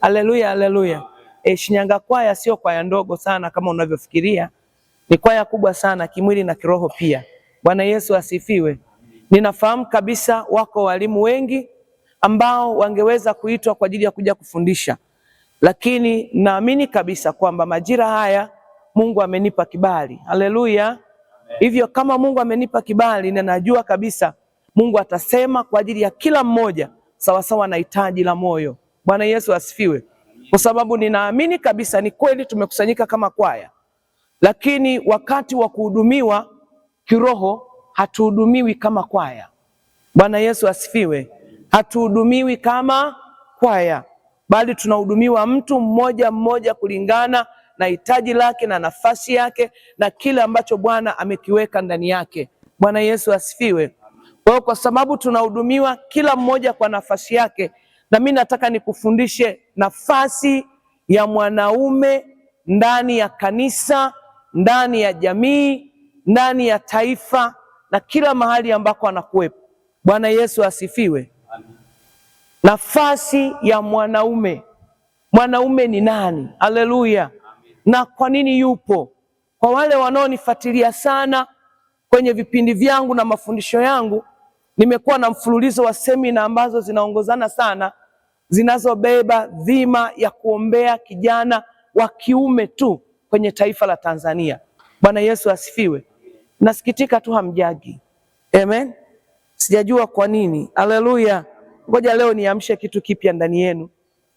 Haleluya, haleluya. Shinyanga kwaya sio kwaya ndogo sana kama unavyofikiria. Ni kwaya kubwa sana kimwili na kiroho pia. Bwana Yesu asifiwe. Ninafahamu kabisa wako walimu wengi ambao wangeweza kuitwa kwa ajili ya kuja kufundisha. Lakini naamini kabisa kwamba majira haya Mungu amenipa kibali. Haleluya. Hivyo kama Mungu amenipa kibali, ninajua kabisa Mungu atasema kwa ajili ya kila mmoja sawasawa na hitaji la moyo. Bwana Yesu asifiwe. Kwa sababu ninaamini kabisa ni kweli tumekusanyika kama kwaya, lakini wakati wa kuhudumiwa kiroho hatuhudumiwi kama kwaya. Bwana Yesu asifiwe. Hatuhudumiwi kama kwaya, bali tunahudumiwa mtu mmoja mmoja kulingana na hitaji lake na nafasi yake na kile ambacho Bwana amekiweka ndani yake. Bwana Yesu asifiwe. Kwa sababu tunahudumiwa kila mmoja kwa nafasi yake, na mimi nataka nikufundishe nafasi ya mwanaume ndani ya kanisa, ndani ya jamii, ndani ya taifa na kila mahali ambako anakuwepo. Bwana Yesu asifiwe. Nafasi ya mwanaume. Mwanaume ni nani? Haleluya. Na kwa nini yupo? Kwa wale wanaonifuatilia sana kwenye vipindi vyangu na mafundisho yangu, nimekuwa na mfululizo wa semina ambazo zinaongozana sana, zinazobeba dhima ya kuombea kijana wa kiume tu kwenye taifa la Tanzania. Bwana Yesu asifiwe. Nasikitika tu hamjagi. Amen. Sijajua kwa nini. Haleluya. Ngoja leo niamshe kitu kipya ndani yenu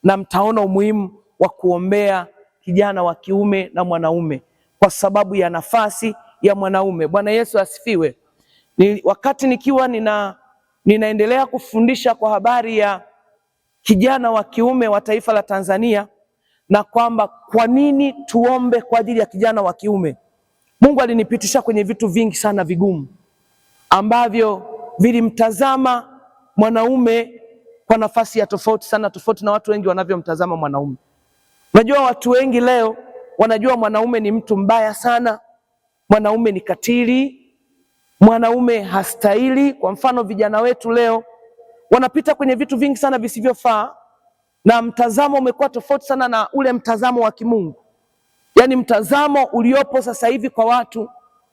na mtaona umuhimu wa kuombea kijana wa kiume na mwanaume kwa sababu ya nafasi ya mwanaume. Bwana Yesu asifiwe. Wakati nikiwa ninaendelea kufundisha kwa habari ya kijana wa kiume wa taifa la Tanzania na kwamba kwa nini tuombe kwa ajili ya kijana wa kiume, Mungu alinipitisha kwenye vitu vingi sana vigumu ambavyo vilimtazama mwanaume kwa nafasi ya tofauti sana, tofauti na watu wengi wanavyomtazama mwanaume. Unajua watu wengi leo wanajua mwanaume ni mtu mbaya sana, mwanaume ni katili, mwanaume hastahili. Kwa mfano vijana wetu leo wanapita kwenye vitu vingi sana visivyofaa, na mtazamo umekuwa tofauti sana na ule mtazamo wa kimungu. Yaani mtazamo uliopo sasa hivi kwa watu,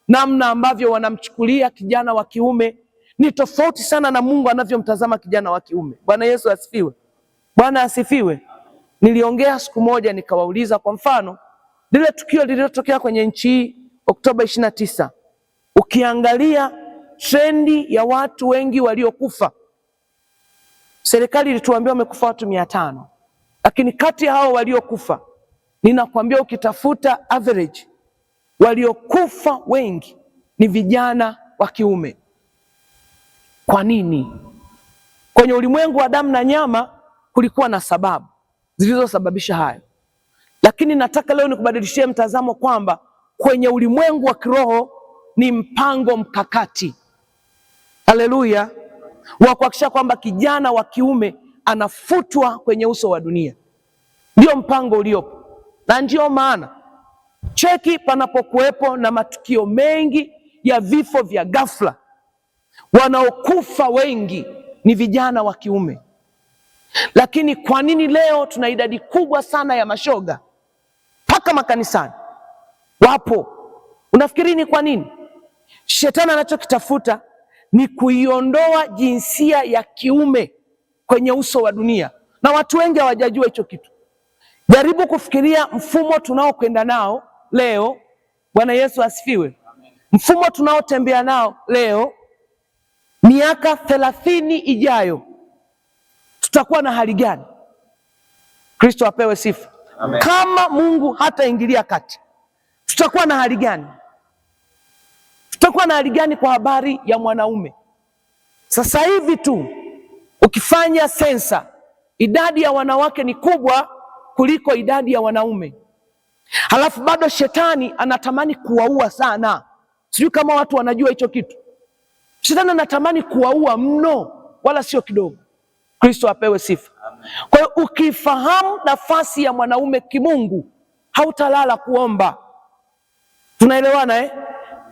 namna ambavyo wanamchukulia kijana wa kiume ni tofauti sana na Mungu anavyomtazama kijana wa kiume. Bwana Yesu asifiwe. Bwana asifiwe. Niliongea siku moja nikawauliza, kwa mfano lile tukio lililotokea kwenye nchi hii Oktoba 29, ukiangalia trendi ya watu wengi waliokufa, serikali ilituambia wamekufa watu 500, lakini kati ya hao waliokufa, ninakwambia ukitafuta average, waliokufa wengi ni vijana wa kiume. Kwa nini? Kwenye ulimwengu wa damu na nyama kulikuwa na sababu zilizosababisha hayo, lakini nataka leo nikubadilishie mtazamo kwamba kwenye ulimwengu wa kiroho ni mpango mkakati. Haleluya. Wa kuhakikisha kwamba kijana wa kiume anafutwa kwenye uso wa dunia. Ndio mpango uliopo. Na ndio maana cheki panapokuwepo na matukio mengi ya vifo vya ghafla, wanaokufa wengi ni vijana wa kiume. Lakini kwa nini leo tuna idadi kubwa sana ya mashoga mpaka makanisani wapo? Unafikiri ni kwa nini? Shetani anachokitafuta ni kuiondoa jinsia ya kiume kwenye uso wa dunia, na watu wengi hawajajua hicho kitu. Jaribu kufikiria mfumo tunaokwenda nao leo. Bwana Yesu asifiwe. Mfumo tunaotembea nao leo, miaka 30 ijayo tutakuwa na hali gani? Kristo apewe sifa. Amen. Kama Mungu hataingilia kati, tutakuwa na hali gani? Tutakuwa na hali gani kwa habari ya mwanaume? Sasa hivi tu ukifanya sensa, idadi ya wanawake ni kubwa kuliko idadi ya wanaume. Halafu bado shetani anatamani kuwaua sana. Sijui kama watu wanajua hicho kitu. Shetani anatamani kuwaua mno, wala sio kidogo. Kristo apewe sifa. Kwa hiyo ukifahamu nafasi ya mwanaume kimungu, hautalala kuomba. Tunaelewana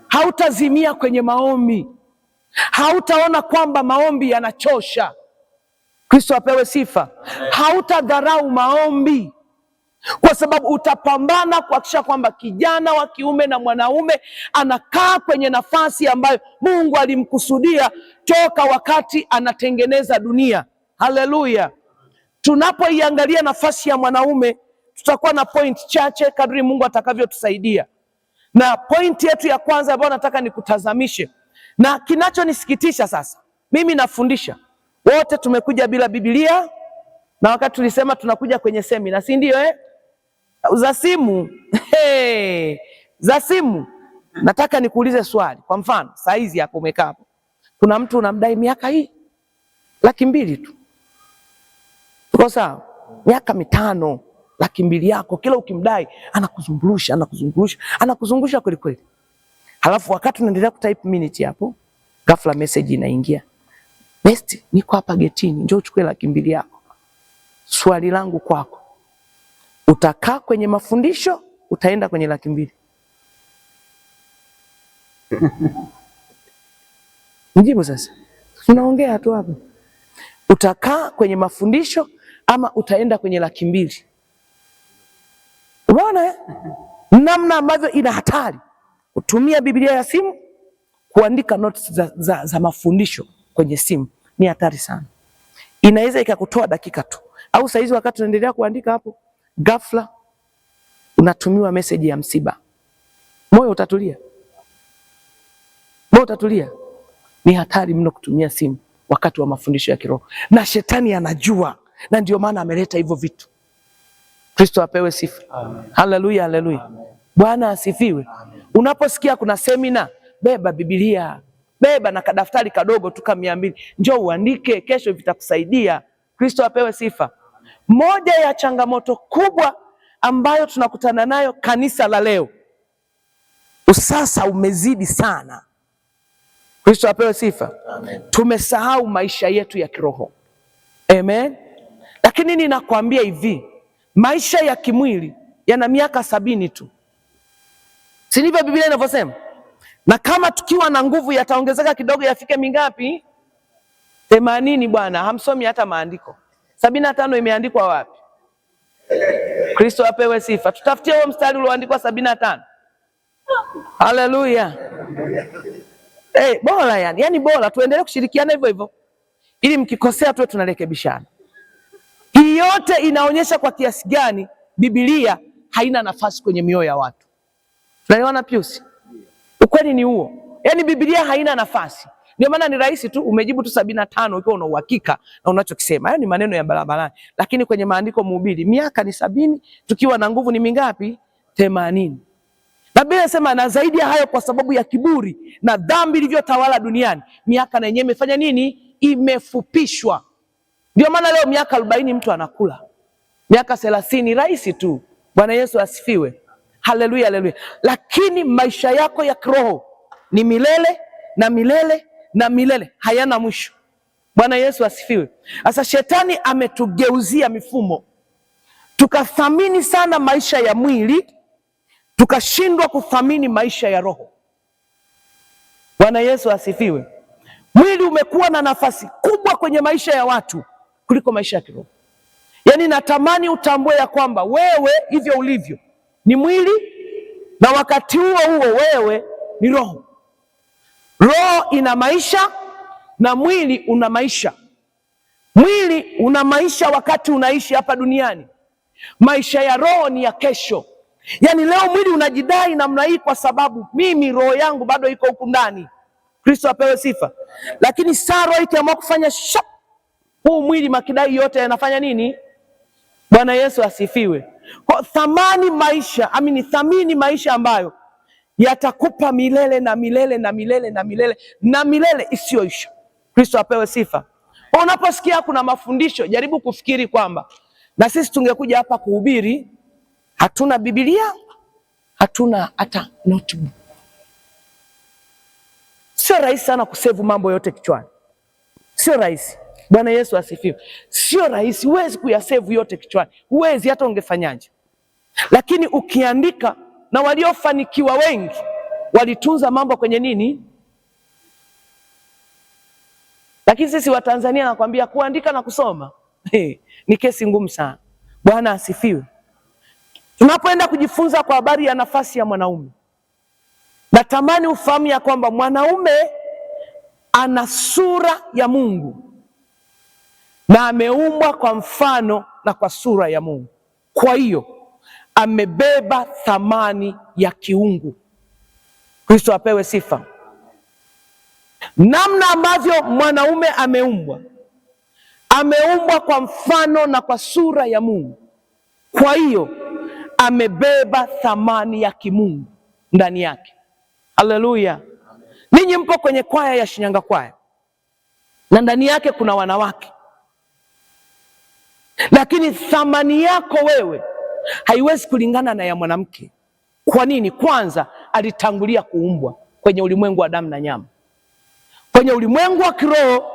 Hautazimia kwenye maombi. Hautaona kwamba maombi yanachosha. Kristo apewe sifa. Hautadharau maombi, kwa sababu utapambana kuhakikisha kwamba kijana wa kiume na mwanaume anakaa kwenye nafasi ambayo Mungu alimkusudia toka wakati anatengeneza dunia. Haleluya! Tunapoiangalia nafasi ya mwanaume, tutakuwa na point chache kadri Mungu atakavyotusaidia. Na point yetu ya kwanza ambayo nataka nikutazamishe, na kinachonisikitisha sasa, mimi nafundisha, wote tumekuja bila Biblia, na wakati tulisema tunakuja kwenye semina, si ndio za simu za simu. Nataka nikuulize swali. Kwa mfano, saa hizi hapo umekaa hapo, kuna mtu unamdai miaka hii 200,000 tu. Tuko sawa? Miaka 5, 200,000 yako, kila ukimdai anakuzungusha kweli kweli. Halafu wakati unaendelea kutype minute hapo, ghafla message inaingia, Best, niko hapa getini, njoo uchukue 200,000 yako. Swali langu kwako, utakaa kwenye mafundisho, utaenda kwenye 200,000? Mjibu sasa. Tunaongea tu hapa. Utakaa kwenye mafundisho ama utaenda kwenye 200,000? Unaona namna ambavyo ina hatari kutumia Biblia ya simu kuandika notes za mafundisho kwenye simu. Ni hatari sana. Inaweza ikakutoa dakika tu, au saizi wakati unaendelea kuandika hapo, ghafla unatumiwa message ya msiba. Moyo utatulia? Moyo utatulia? Ni hatari mno kutumia simu wakati wa mafundisho ya kiroho, na shetani anajua, na ndio maana ameleta hivyo vitu. Kristo apewe sifa. Haleluya, haleluya. Bwana asifiwe. Unaposikia kuna semina, beba Biblia, beba na kadaftari kadogo tu kama 200, njoo uandike, kesho vitakusaidia. Kristo apewe sifa. Moja ya changamoto kubwa ambayo tunakutana nayo kanisa la leo, usasa umezidi sana. Kristo apewe sifa. Amen. Tumesahau maisha yetu ya kiroho. Amen. Lakini ninakwambia hivi, maisha ya kimwili yana miaka 70 tu. Si ndivyo Biblia inavyosema? Na kama tukiwa na nguvu yataongezeka kidogo, yafike mingapi? 80 bwana. Hamsomi hata maandiko. 75 imeandikwa wapi? Kristo apewe sifa. Tutafutie huo mstari ulioandikwa 75. Haleluya. Bora yani bora tuendelee kushirikiana hivyo hivyo, ili mkikosea tuwe tunarekebishana. Hii yote inaonyesha kwa kiasi gani Biblia haina nafasi kwenye mioyo ya watu. Tunaelewana Pius? Ukweli ni huo. Yaani Biblia haina nafasi. Ndio maana ni rahisi tu umejibu tu 75 ukiwa una uhakika na unachokisema. Hayo ni maneno ya barabarani. Lakini kwenye maandiko Mhubiri, miaka ni 70, tukiwa na nguvu ni mingapi? 80. Na Biblia inasema na zaidi ya hayo, kwa sababu ya kiburi na dhambi ilivyotawala duniani, miaka na yenyewe imefanya nini? Imefupishwa. Ndio maana leo miaka 40 mtu anakula. Miaka 30 rahisi tu. Bwana Yesu asifiwe. Haleluya, haleluya. Lakini maisha yako ya kiroho ni milele na milele na milele, hayana mwisho. Bwana Yesu asifiwe. Sasa shetani ametugeuzia mifumo, tukathamini sana maisha ya mwili, tukashindwa kuthamini maisha ya roho. Bwana Yesu asifiwe. Mwili umekuwa na nafasi kubwa kwenye maisha ya watu kuliko maisha ya kiroho. Yaani natamani utambue ya kwamba wewe hivyo ulivyo ni mwili, na wakati huo huo wewe ni roho. Roho ina maisha na mwili una maisha. Mwili una maisha wakati unaishi hapa duniani. Maisha ya roho ni ya kesho. Yaani leo mwili unajidai namna hii kwa sababu mimi roho yangu bado iko huku ndani. Kristo apewe sifa. Lakini saa roho ikiamua kufanya shop, huu mwili makidai yote yanafanya nini? Bwana Yesu asifiwe. Kwa thamani maisha ambayo yatakupa milele na milele na milele na milele na milele isiyoisha. Kristo apewe sifa. Unaposikia kuna mafundisho, jaribu kufikiri kwamba na sisi tungekuja hapa kuhubiri, hatuna Biblia, hatuna hata notebook. Sio rahisi sana kusevu mambo yote kichwani. Sio rahisi. Bwana Yesu asifiwe. Sio rahisi, huwezi kuyasevu yote kichwani. Huwezi hata ungefanyaje. Lakini ukiandika, na waliofanikiwa wengi walitunza mambo kwenye nini? Lakini sisi Watanzania nakwambia kuandika na kusoma ni kesi ngumu sana. Bwana asifiwe. Tunapoenda kujifunza kwa habari ya nafasi ya mwanaume, natamani ufahamu ya kwamba mwanaume ana sura ya Mungu na ameumbwa kwa mfano na kwa sura ya Mungu. Kwa hiyo amebeba thamani ya kiungu. Kristo apewe sifa. Namna ambavyo mwanaume ameumbwa kwa mfano na kwa sura ya Mungu. Kwa hiyo amebeba thamani ya kimungu ndani yake. Haleluya. Ninyi mpo kwenye kwaya ya Shinyanga Kwaya na ndani yake kuna wanawake, lakini thamani yako wewe haiwezi kulingana na ya mwanamke. Kwa nini? Kwanza, alitangulia kuumbwa kwenye ulimwengu wa damu na nyama. Kwenye ulimwengu wa kiroho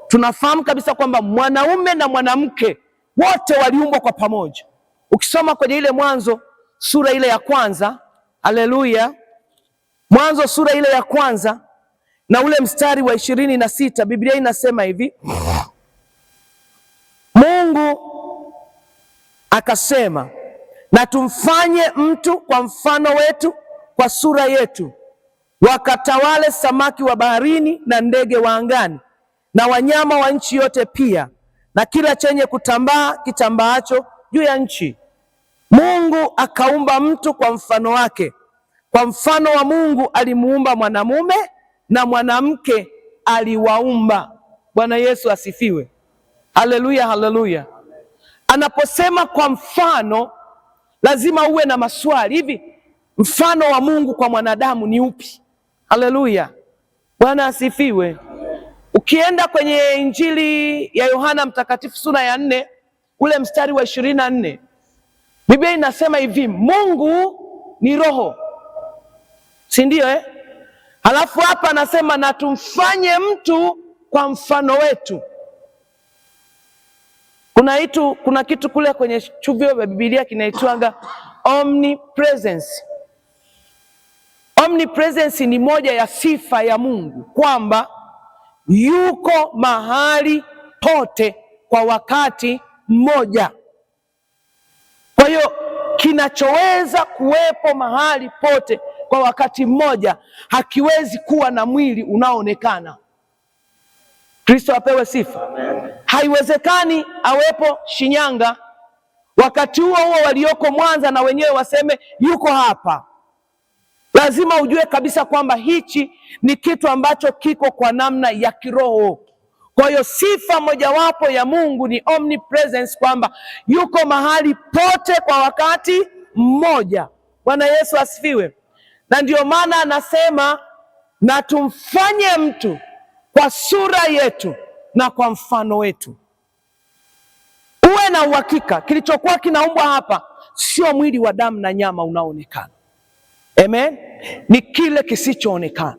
tunafahamu kabisa kwamba mwanaume na mwanamke wote waliumbwa kwa pamoja. Ukisoma kwenye ile Mwanzo sura ile ya kwanza, haleluya, Mwanzo sura ile ya kwanza na ule mstari wa 26, Biblia inasema hivi: Mungu akasema, na tumfanye mtu kwa mfano wetu, kwa sura yetu, wakatawale samaki wa baharini na ndege wa angani na wanyama wa nchi yote pia, na kila chenye kutambaa kitambaacho juu ya nchi. Mungu akaumba mtu kwa mfano wake, kwa mfano wa Mungu alimuumba mwanamume na mwanamke aliwaumba. Bwana Yesu asifiwe. Haleluya, haleluya. Anaposema kwa mfano, lazima uwe na maswali. Hivi mfano wa Mungu kwa mwanadamu ni upi? Haleluya, Bwana asifiwe. Ukienda kwenye Injili ya Yohana Mtakatifu sura ya 4 ule mstari wa 24, Biblia inasema hivi: Mungu ni roho, si ndio Halafu hapa anasema na tumfanye mtu kwa mfano wetu. Kuna kitu kule kwenye chuvio vya Biblia kinaitwaga omnipresence. Omnipresence ni moja ya sifa ya Mungu, kwamba yuko mahali pote kwa wakati mmoja. Kwa hiyo kinachoweza kuwepo mahali pote kwa wakati mmoja hakiwezi kuwa na mwili unaoonekana. Kristo apewe sifa. Amen. Haiwezekani awepo Shinyanga wakati huo walioko Mwanza na wenyewe waseme yuko hapa. Lazima ujue kabisa kwamba hichi ni kitu ambacho kiko kwa namna ya kiroho. Kwa hiyo sifa mojawapo ya Mungu ni omnipresence, kwamba yuko mahali pote kwa wakati mmoja. Bwana Yesu asifiwe. Na ndio maana anasema na tumfanye mtu kwa sura yetu na kwa mfano wetu. Uwe na uhakika kilichokuwa kinaumbwa hapa sio mwili wa damu na nyama unaoonekana. Amen. Ni kile kisichoonekana.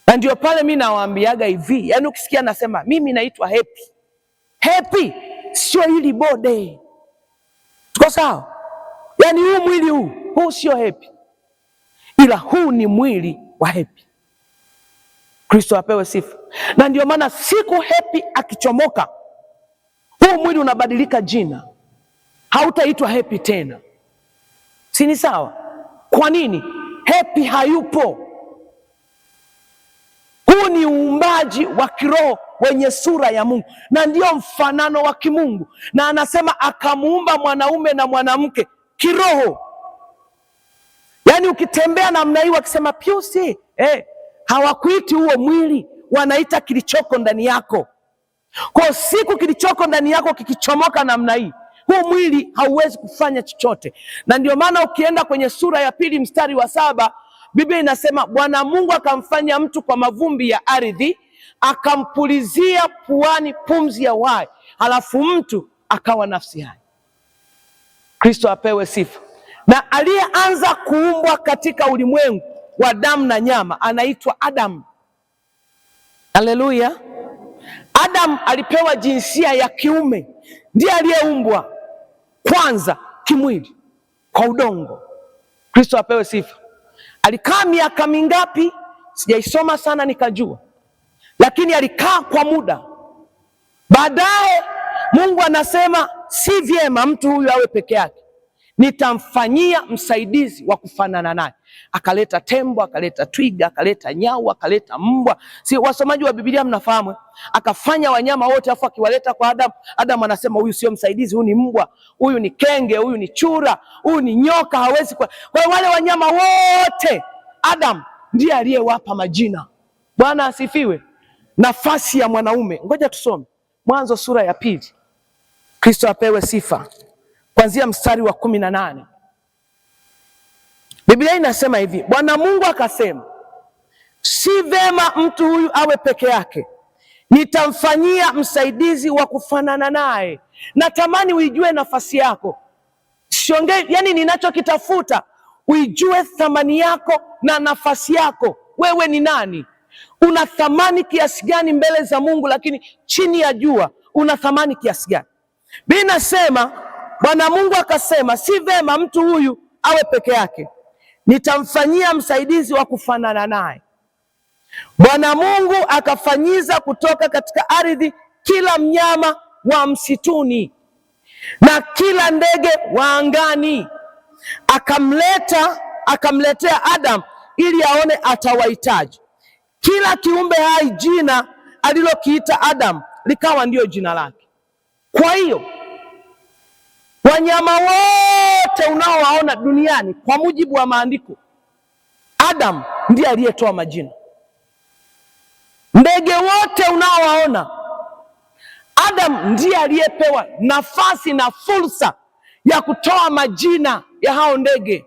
Na ndio pale mimi nawaambiaga hivi, yaani ukisikia nasema mimi naitwa Happy. Happy sio hili bode. Tuko sawa? Yaani huu mwili huu sio Happy, ila huu ni mwili wa Happy. Kristo apewe sifa. Na ndio maana siku Happy akichomoka, huu mwili unabadilika jina, hautaitwa Happy tena. Si ni sawa? Kwa nini? Happy hayupo. Huu ni uumbaji wa kiroho wenye sura ya Mungu, na ndio mfanano wa kimungu. Na anasema akamuumba mwanaume na mwanamke kiroho. Yaani ukitembea namna hii wakisema Piusi, hawakuiti huo mwili, wanaita kilichoko ndani yako. Kwa siku kilichoko ndani yako kikichomoka namna hii, huu mwili hauwezi kufanya chochote. Na ndio maana ukienda kwenye sura ya 2 mstari wa 7, Biblia inasema Bwana Mungu akamfanya mtu kwa mavumbi ya ardhi, akampulizia puani pumzi ya uhai, halafu mtu akawa nafsi hai. Kristo apewe sifa. Na aliyeanza kuumbwa katika ulimwengu wa damu na nyama anaitwa Adam. Haleluya. Adam alipewa jinsia ya kiume, ndiye aliyeumbwa kwanza kimwili kwa udongo. Kristo apewe sifa. Alikaa miaka mingapi? Sijaisoma sana nikajua, lakini alikaa kwa muda. Baadaye Mungu anasema si vyema mtu huyu awe peke yake, nitamfanyia msaidizi wa kufanana naye. Akaleta tembo, akaleta twiga, akaleta nyau, akaleta mbwa. Si wasomaji wa Biblia mnafahamu? Akafanya wanyama wote, afu akiwaleta kwa Adamu. Adamu anasema huyu sio msaidizi, huyu ni mbwa, huyu ni kenge, huyu ni chura, huyu ni nyoka, hawezi kwa wale wanyama wote Adamu ndiye aliyewapa majina. Bwana asifiwe. Nafasi ya mwanaume. Ngoja tusome Mwanzo sura ya 2. Kristo apewe sifa. Kuanzia mstari wa 18. Biblia inasema hivi: Bwana Mungu akasema, si vema mtu huyu awe peke yake, nitamfanyia msaidizi wa kufanana naye. Natamani uijue nafasi yako. Siongei, yani ninachokitafuta uijue thamani yako na nafasi yako. Wewe ni nani? Una thamani kiasi gani mbele za Mungu, lakini chini ya jua una thamani kiasi gani? Biblia inasema Bwana Mungu akasema, si vema mtu huyu awe peke yake, nitamfanyia msaidizi wa kufanana naye. Bwana Mungu akafanyiza kutoka katika ardhi kila mnyama wa msituni na kila ndege wa angani, akamletea Adamu ili aone atawahitaji. Kila kiumbe hai jina alilokiita Adamu likawa ndiyo jina lake. Kwa hiyo wanyama wote unaowaona duniani kwa mujibu wa maandiko, Adamu ndiye aliyetoa majina. Ndege wote unaowaona, Adamu ndiye aliyepewa nafasi na fursa ya kutoa majina ya hao ndege.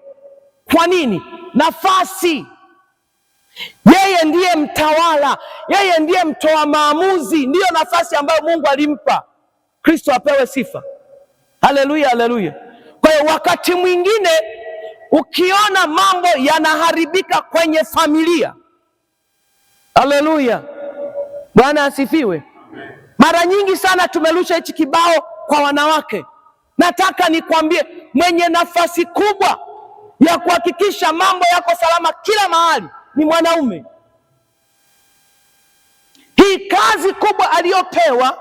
Kwa nini? Nafasi. Yeye ndiye mtawala, yeye ndiye mtoa maamuzi. Ndiyo nafasi ambayo Mungu alimpa. Kristo apewe sifa. Haleluya, haleluya. Kwa hiyo wakati mwingine ukiona mambo yanaharibika kwenye familia, haleluya, Bwana asifiwe. Mara nyingi sana tumerusha hichi kibao kwa wanawake. Nataka nikwambie, mwenye nafasi kubwa ya kuhakikisha mambo yako salama kila mahali ni mwanaume. Hii kazi kubwa aliyopewa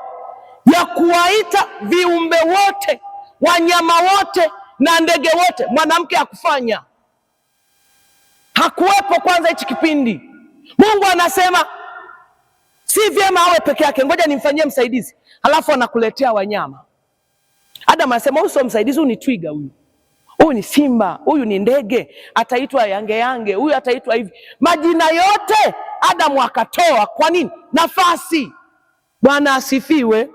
ya kuwaita viumbe wote, wanyama wote na ndege wote, mwanamke hakufanya. Hakuwepo kwanza hichi kipindi. Mungu anasema si vyema awe peke yake, ngoja nimfanyie msaidizi. Halafu anakuletea wanyama. Adamu anasema huyu sio msaidizi, huyu ni twiga, huyu ni simba, huyu ni ndege, ataitwa yange yange, huyu ataitwa hivi. Majina yote Adamu akatoa. Kwa nini? Nafasi. Bwana asifiwe.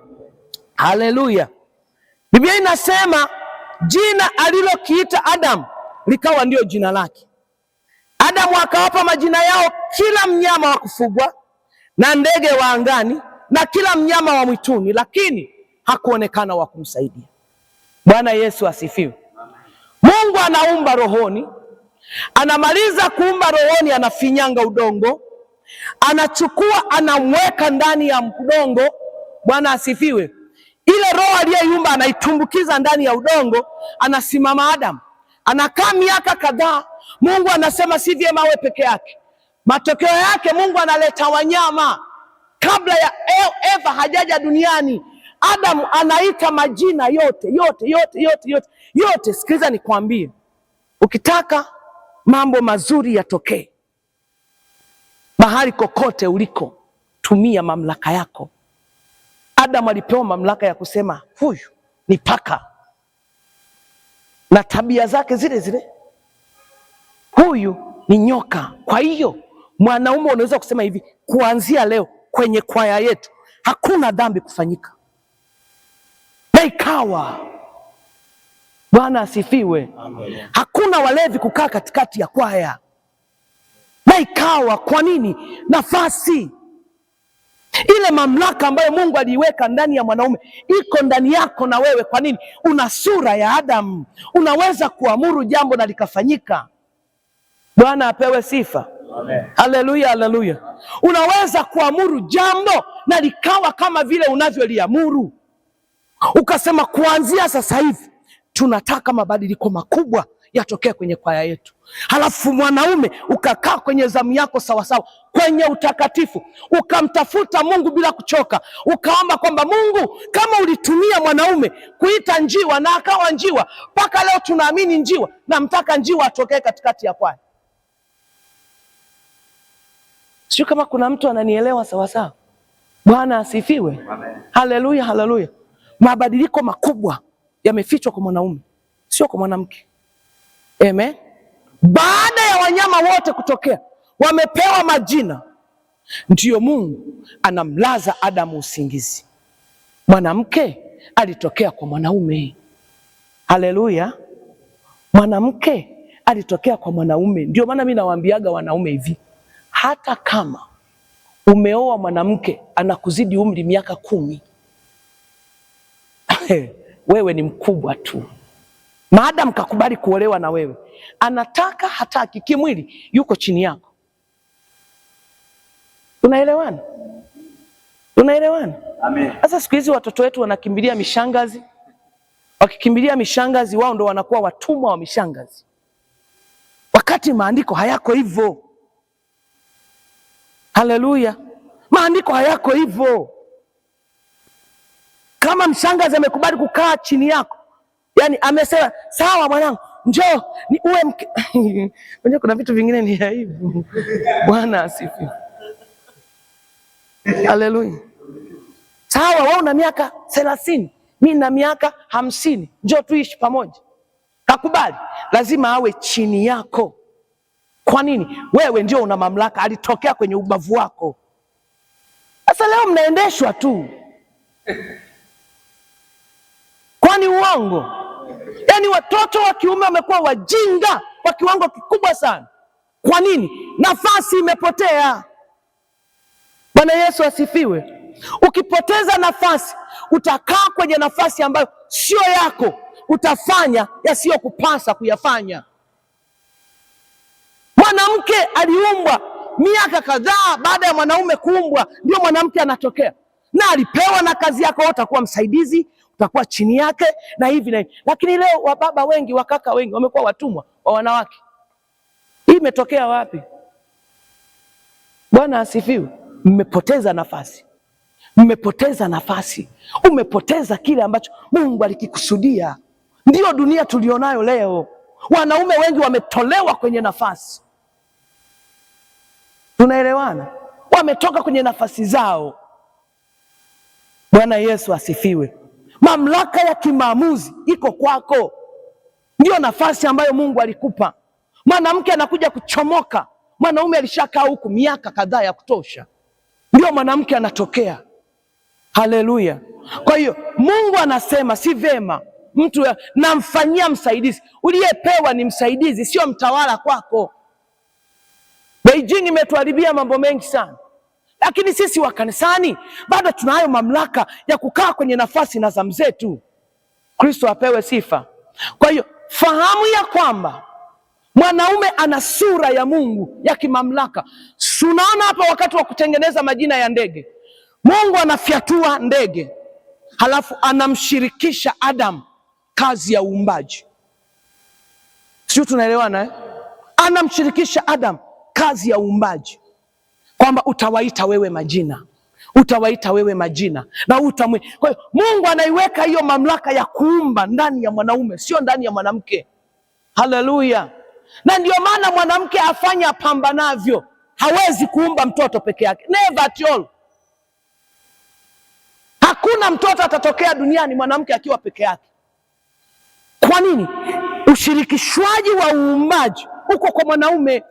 Haleluya. Biblia inasema jina alilokiita Adamu likawa ndio jina lake. Adamu akawapa majina yao kila mnyama wa kufugwa na ndege wa angani na kila mnyama wa mwituni, lakini hakuonekana wa kumsaidia. Bwana Yesu asifiwe. Mungu anaumba rohoni, anamaliza kuumba rohoni, anafinyanga udongo, anachukua anamweka ndani ya udongo. Bwana asifiwe. Ile roho aliyeiumba anaitumbukiza ndani ya udongo, anasimama Adamu, anakaa miaka kadhaa. Mungu anasema si vyema awe peke yake. Matokeo yake Mungu analeta wanyama. Kabla ya Eva hajaja duniani, Adamu anaita majina yote yote yote yote yote yote. Sikiliza nikwambie, ukitaka mambo mazuri yatokee mahali kokote uliko, tumia mamlaka yako. Adamu alipewa mamlaka ya kusema huyu ni paka na tabia zake zile zile, huyu ni nyoka. Kwa hiyo mwanaume unaweza kusema hivi, kuanzia leo kwenye kwaya yetu hakuna dhambi kufanyika, na ikawa. Bwana asifiwe. Amen. Hakuna walevi kukaa katikati ya kwaya, na ikawa. Kwa nini? Nafasi. Ile mamlaka ambayo Mungu aliiweka ndani ya mwanaume iko ndani yako na wewe. Kwa nini? Una sura ya Adamu, unaweza kuamuru jambo na likafanyika. Bwana apewe sifa. Amen. Haleluya, haleluya. Unaweza kuamuru jambo na likawa kama vile unavyoliamuru. Ukasema kuanzia sasa hivi tunataka mabadiliko makubwa yatokee kwenye kwaya yetu. Halafu mwanaume ukakaa kwenye zamu yako sawasawa, kwenye utakatifu, ukamtafuta Mungu bila kuchoka, ukaomba kwamba Mungu, kama ulitumia mwanaume kuita njiwa na akawa njiwa, mpaka leo tunaamini njiwa, na mtaka njiwa atokee katikati ya kwaya. Sio kama kuna mtu ananielewa sawasawa. Bwana asifiwe. Haleluya, haleluya. Mabadiliko makubwa yamefichwa kwa mwanaume, sio kwa mwanamke. Amen. Baada ya wanyama wote kutokea, wamepewa majina, ndiyo Mungu anamlaza Adamu usingizi. Mwanamke alitokea kwa mwanaume. Haleluya. Mwanamke alitokea kwa mwanaume. Ndio maana mimi nawaambiaga wanaume hivi, hata kama umeoa mwanamke anakuzidi umri miaka 10, wewe ni mkubwa tu. Maadamu kakubali kuolewa na wewe, anataka hataki, kimwili yuko chini yako. Unaelewana? Unaelewana? Amen. Sasa siku hizi watoto wetu wanakimbilia mishangazi. Wakikimbilia mishangazi, wao ndo wanakuwa watumwa wa mishangazi, wakati maandiko hayako hivyo. Haleluya. Maandiko hayako hivyo. Kama mshangazi amekubali kukaa chini yako, yani amesema sawa mwanangu, njoo ni uwe mke. Unajua kuna vitu vingine ni aibu. Bwana asifiwe. Haleluya. Sawa, wewe una miaka 30, mimi na miaka 50, njoo tuishi pamoja. Kakubali, lazima awe chini yako. Kwa nini? Wewe ndio una mamlaka, alitokea kwenye ubavu wako. Sasa leo mnaendeshwa tu. Kwani uongo? Yaani watoto wa kiume wamekuwa wajinga kwa kiwango kikubwa sana. Kwa nini? Nafasi imepotea. Bwana Yesu asifiwe. Ukipoteza nafasi, utakaa kwenye nafasi ambayo sio yako, utafanya yasiyokupasa kuyafanya. Mwanamke aliumbwa miaka kadhaa baada ya mwanaume kuumbwa, ndio mwanamke anatokea, na alipewa na kazi yako, utakuwa msaidizi, utakuwa chini yake na hivi na hivi. Lakini leo wababa wengi, wakaka wengi wamekuwa watumwa wa wanawake. Hii imetokea wapi? Bwana asifiwe. Mmepoteza nafasi. Mmepoteza nafasi. Umepoteza kile ambacho Mungu alikikusudia. Ndio dunia tulionayo leo. Wanaume wengi wametolewa kwenye nafasi. Tunaelewana? Wametoka kwenye nafasi zao. Bwana Yesu asifiwe. Mamlaka ya kimaamuzi iko kwako. Ndio nafasi ambayo Mungu alikupa. Mwanamke anakuja kuchomoka, mwanaume alishakaa huku miaka kadhaa ya kutosha, ndio mwanamke anatokea. Haleluya. Kwa hiyo Mungu anasema si vema mtu namfanyia msaidizi. Uliyepewa ni msaidizi, sio mtawala kwako. Beijing imetuharibia mambo mengi sana, lakini sisi wa kanisani bado tunayo mamlaka ya kukaa kwenye nafasi na zamu zetu. Kristo apewe sifa. Kwa hiyo fahamu ya kwamba mwanaume ana sura ya Mungu ya kimamlaka. Tunaona hapa wakati wa kutengeneza majina ya ndege, Mungu anafyatua ndege, halafu anamshirikisha Adam kazi ya uumbaji. Sio, tunaelewana eh? Anamshirikisha Adam kazi ya uumbaji, kwamba utawaita wewe majina, utawaita wewe majina na utamwe. Kwa hiyo Mungu anaiweka hiyo mamlaka ya kuumba ndani ya mwanaume, sio ndani ya mwanamke. Haleluya. Na ndio maana mwanamke afanya pambanavyo, hawezi kuumba mtoto peke yake. Never at all. Hakuna mtoto atatokea duniani mwanamke akiwa peke yake. Kwa nini? Ushirikishwaji wa uumbaji uko kwa mwanaume.